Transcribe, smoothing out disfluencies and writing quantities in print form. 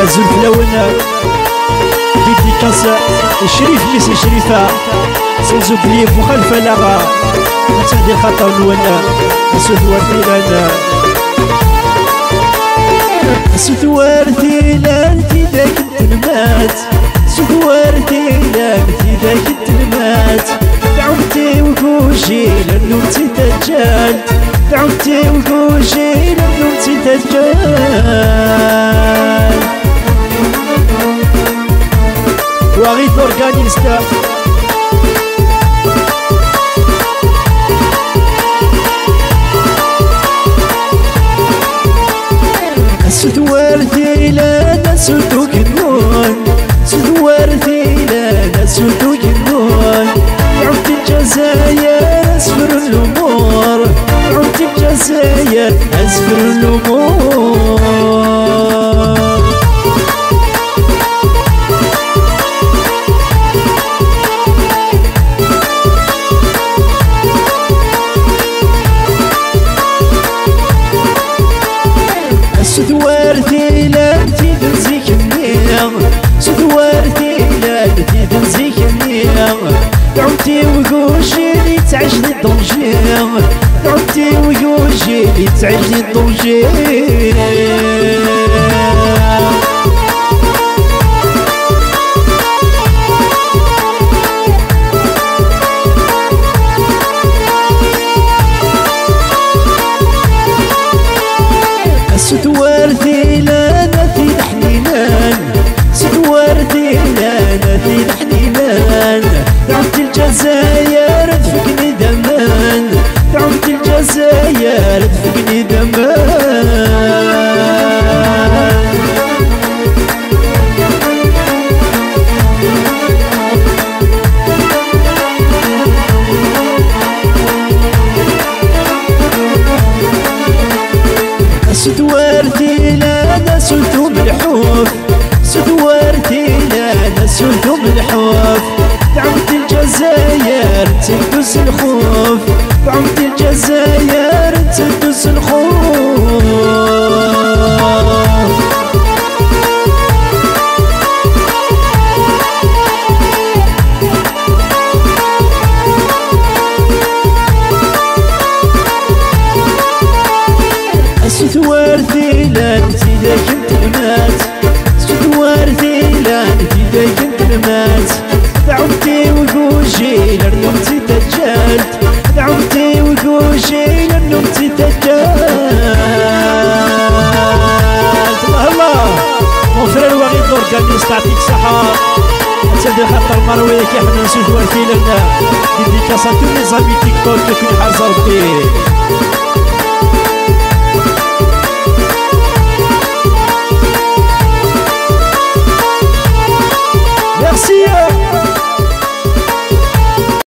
زول لونا ديديكاس الشريف ميس شريفة سنزو بليف وخلفة لغا تهدي خطر نونا سثوار ثيلان سثوار ثيلان تيداك التلمات سثوار ثيلان تيداك التلمات دعوتي وكوشي لأنو نتي دجال دعوتي وكوشي لأنو نتي دجال وغيث أورغانيستا سثوار ثيلان سلطو كنون سثوار ثيلان سلطو كنون عمت الجزائر أسفر الأمور عمت الجزائر أسفر الأمور سثوار ثيلان تيدنزي كنيغ سثوار ثيلان تيدنزي كنيغ دعوتي وكوشي لي تعيش لي الضوجيغ دعوتي وكوشي لي تعيش لي الضوجيغ سثوار ثيلان في حنينان سثوار ثيلان في حنينان دعوت الجزائر تفكني دمان دعوت الجزائر تفكني دمان سثوار ثيلان سلطو ملحوف سثوار ثيلان سلطو ملحوف دعوت الجزائر تدوس الخوف دعوت الجزائر تدوس الخوف سثوار ثيلان تيداك التلمات سثوار ثيلان تيداك التلمات دعوتي وكوشي لأنو نتي دجالت دعوتي وكوشي لأنو نتي دجالت الله الله مون فرير وغيد أورغانيست يعطيك الصحة تهدي خاطر المروية كي حنا سثوار ثيلان ديديكاس ا تو لي زامي تيك توك كي حاز ربي